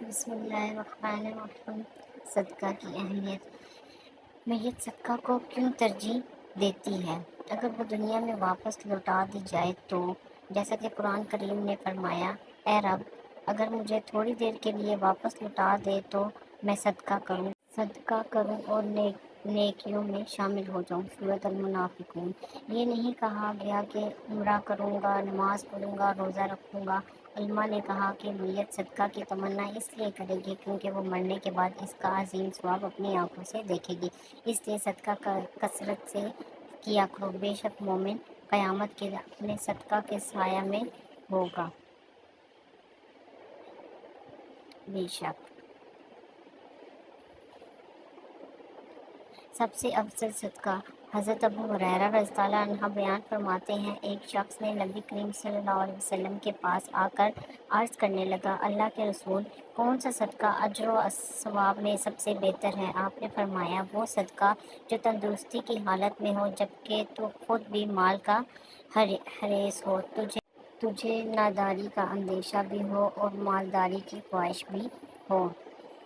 بسم اللہ الرحمن الرحیم۔ صدقہ کی اہمیت۔ میت صدقہ کو کیوں ترجیح دیتی ہے؟ اگر وہ دنیا میں واپس لوٹا دی جائے تو، جیسا کہ قرآن کریم نے فرمایا، اے رب، اگر مجھے تھوڑی دیر کے لیے واپس لوٹا دے تو میں صدقہ کروں اور نیکیوں میں شامل ہو جاؤں۔ سورۃ المنافقون۔ یہ نہیں کہا گیا کہ عمرہ کروں گا، نماز پڑھوں گا، روزہ رکھوں گا۔ علماء نے کہا کہ میت صدقہ کی تمنا اس لیے کرے گی کیونکہ وہ مرنے کے بعد اس کا عظیم ثواب اپنی آنکھوں سے دیکھے گی، اس لیے صدقہ کثرت سے کیا کرو، بے شک مومن قیامت کے اپنے صدقہ کے سایہ میں ہوگا۔ بے شک سب سے افضل صدقہ۔ حضرت ابو ہریرہ رضی اللہ عنہ بیان فرماتے ہیں، ایک شخص نے نبی کریم صلی اللہ علیہ وسلم کے پاس آ کر عرض کرنے لگا، اللہ کے رسول، کون سا صدقہ اجر و ثواب میں سب سے بہتر ہے؟ آپ نے فرمایا، وہ صدقہ جو تندرستی کی حالت میں ہو جبکہ تو خود بھی مال کا حریص ہو، تجھے ناداری کا اندیشہ بھی ہو اور مالداری کی خواہش بھی ہو،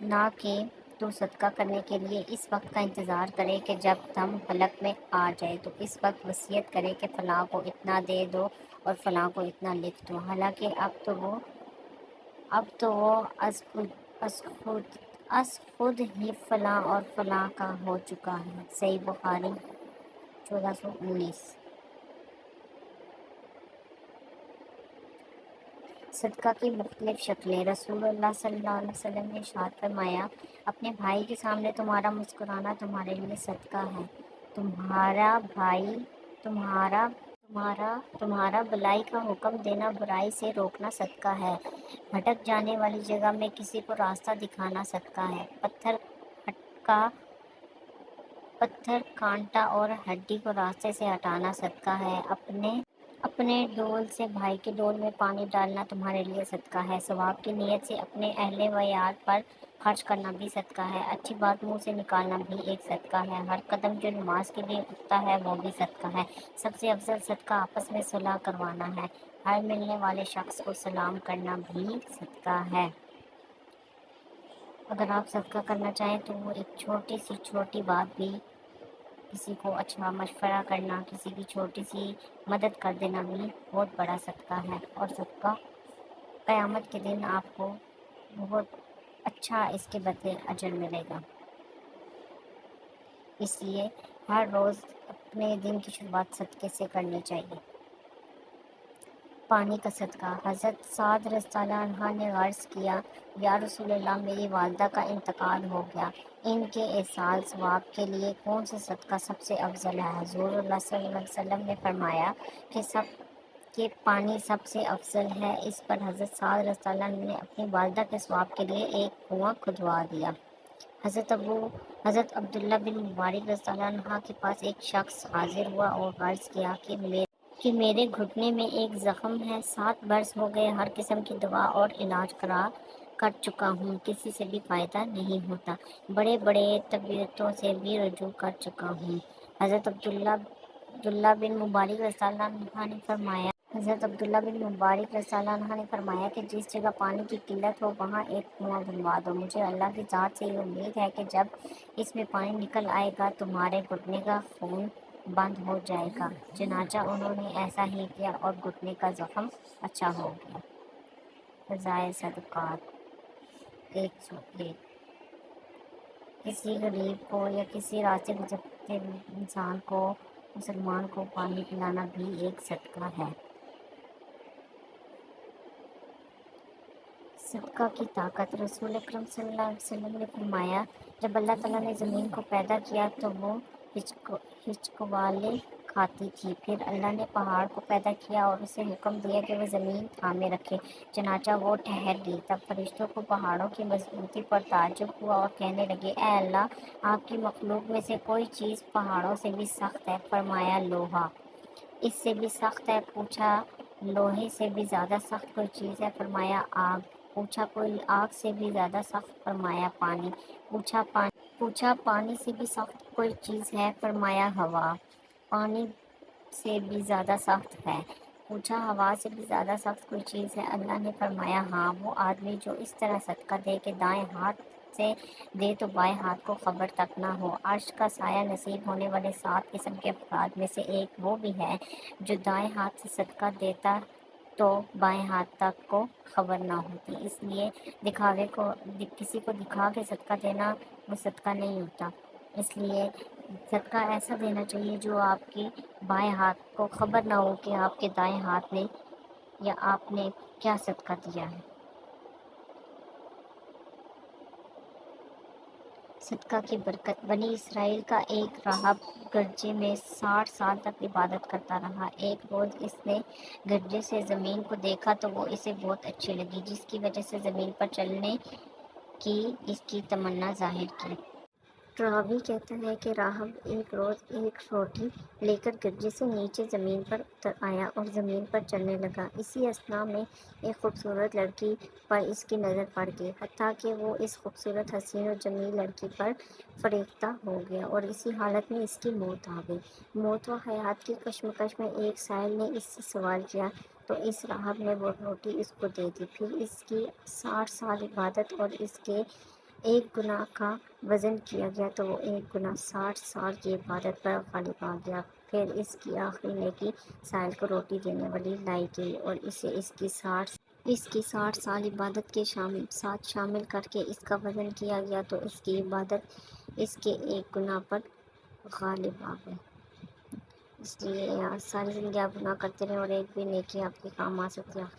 نہ کہ تو صدقہ کرنے کے لیے اس وقت کا انتظار کرے کہ جب دم حلق میں آ جائے تو اس وقت وصیت کرے کہ فلاں کو اتنا دے دو اور فلاں کو اتنا لکھ دو، حالانکہ اب تو وہ از خود ہی فلاں اور فلاں کا ہو چکا ہے۔ صحیح بخاری 1419۔ صدقہ کی مختلف شکلیں۔ رسول اللہ صلی اللہ علیہ وسلم نے ارشاد فرمایا، اپنے بھائی کے سامنے تمہارا مسکرانا تمہارے لیے صدقہ ہے، تمہارا بھلائی کا حکم دینا، برائی سے روکنا صدقہ ہے، بھٹک جانے والی جگہ میں کسی کو راستہ دکھانا صدقہ ہے، پتھر کانٹا اور ہڈی کو راستے سے ہٹانا صدقہ ہے، اپنے ڈول سے بھائی کے ڈول میں پانی ڈالنا تمہارے لیے صدقہ ہے، ثواب کی نیت سے اپنے اہل و عیال پر خرچ کرنا بھی صدقہ ہے، اچھی بات منہ سے نکالنا بھی ایک صدقہ ہے، ہر قدم جو نماز کے لیے اٹھتا ہے وہ بھی صدقہ ہے، سب سے افضل صدقہ آپس میں صلح کروانا ہے، ہر ملنے والے شخص کو سلام کرنا بھی صدقہ ہے۔ اگر آپ صدقہ کرنا چاہیں تو وہ ایک چھوٹی بات بھی، کسی کو اچھا مشورہ کرنا، کسی کی چھوٹی سی مدد کر دینا بھی بہت بڑا صدقہ ہے، اور صدقہ قیامت کے دن آپ کو بہت اچھا اس کے بدلے اجر ملے گا۔ اس لیے ہر روز اپنے دن کی شروعات صدقے سے کرنی چاہیے۔ پانی کا صدقہ۔ حضرت سعد رضی اللہ عنہ نے عرض کیا، یا رسول اللہ، میری والدہ کا انتقال ہو گیا، ان کے ایصال ثواب کے لیے کون سا صدقہ سب سے افضل ہے؟ حضور اللہ صلی اللہ علیہ وسلم نے فرمایا کہ پانی سب سے افضل ہے۔ اس پر حضرت سعد رضی اللہ عنہ نے اپنی والدہ کے ثواب کے لیے ایک کنواں کھدوا دیا۔ حضرت عبداللہ بن مبارک رضی اللہ عنہ کے پاس ایک شخص حاضر ہوا اور عرض کیا کہ میرے گھٹنے میں ایک زخم ہے، 7 برس ہو گئے، ہر قسم کی دوا اور علاج کر چکا ہوں، کسی سے بھی فائدہ نہیں ہوتا، بڑے طبیبوں سے بھی رجوع کر چکا ہوں۔ عبداللہ بن مبارک رضی اللہ عنہ نے فرمایا کہ جس جگہ پانی کی قلت ہو وہاں ایک کنواں بنوا دو، مجھے اللہ کی ذات سے یہ امید ہے کہ جب اس میں پانی نکل آئے گا تمہارے گھٹنے کا خون بند ہو جائے گا۔ چنانچہ انہوں نے ایسا ہی کیا اور گھٹنے کا زخم اچھا ہو گیا۔ فضائل صدقات 101۔ کسی غریب کو یا کسی راستے گزرتے مسلمان کو پانی پلانا بھی ایک صدقہ ہے۔ صدقہ کی طاقت۔ رسول اکرم صلی اللہ علیہ وسلم نے فرمایا، جب اللہ تعالیٰ نے زمین کو پیدا کیا تو وہ ہچکوالے کھاتی تھی، پھر اللہ نے پہاڑ کو پیدا کیا اور اسے حکم دیا کہ وہ زمین تھامے رکھے، چنانچہ وہ ٹھہر گئی۔ تب فرشتوں کو پہاڑوں کی مضبوطی پر تعجب ہوا اور کہنے لگے، اے اللہ، آپ کی مخلوق میں سے کوئی چیز پہاڑوں سے بھی سخت ہے؟ فرمایا، لوہا۔ اس سے بھی سخت ہے؟ پوچھا، لوہے سے بھی زیادہ سخت کوئی چیز ہے؟ فرمایا، آگ۔ پوچھا، کوئی آگ سے بھی زیادہ سخت؟ فرمایا، پانی۔ پوچھا، پانی سے بھی سخت کوئی چیز ہے؟ فرمایا، ہوا۔ پانی سے بھی زیادہ سخت ہے؟ پوچھا ہوا سے بھی زیادہ سخت کوئی چیز ہے؟ اللہ نے فرمایا ہاں، وہ آدمی جو اس طرح صدقہ دے کہ دائیں ہاتھ سے دے تو بائیں ہاتھ کو خبر تک نہ ہو۔ عرش کا سایہ نصیب ہونے والے 7 قسم کے افراد میں سے ایک وہ بھی ہے جو دائیں ہاتھ سے صدقہ دیتا تو بائیں ہاتھ تک کو خبر نہ ہوتی۔ اس لیے کسی کو دکھا کے صدقہ دینا وہ صدقہ نہیں ہوتا۔ اس لیے صدقہ ایسا دینا چاہیے جو آپ کی بائیں ہاتھ کو خبر نہ ہو کہ آپ کے دائیں ہاتھ نے یا آپ نے کیا صدقہ دیا ہے۔ صدقہ کی برکت۔ بنی اسرائیل کا ایک راہب گرجے میں 60 سال تک عبادت کرتا رہا۔ ایک روز اس نے گرجے سے زمین کو دیکھا تو وہ اسے بہت اچھی لگی، جس کی وجہ سے زمین پر چلنے کی اس کی تمنا ظاہر کی۔ راوی کہتا ہے کہ راہب ایک روز ایک روٹی لے کر گرجے سے نیچے زمین پر اتر آیا اور زمین پر چلنے لگا۔ اسی اثنا میں ایک خوبصورت لڑکی پر اس کی نظر پڑ گئی، حتیٰ کہ وہ اس خوبصورت حسین و جمیل لڑکی پر فریفتہ ہو گیا اور اسی حالت میں اس کی موت آ گئی۔ موت و حیات کی کشمکش میں ایک سائل نے اس سے سوال کیا تو اس راہب نے وہ روٹی اس کو دے دی۔ پھر اس کی 60 سال عبادت اور اس کے ایک گناہ کا وزن کیا گیا تو وہ ایک گناہ 60 سال کی عبادت پر غالب آ گیا۔ پھر اس کی آخری نیکی سائل کو روٹی دینے والی لائی گئی اور اسے اس کی 60 سال عبادت کے ساتھ شامل کر کے اس کا وزن کیا گیا تو اس کی عبادت اس کے ایک گناہ پر غالب آ گئی۔ اس لیے ساری زندگی آپ گناہ کرتے رہیں اور ایک بھی نیکی آپ کے کام آ سکتی ہے۔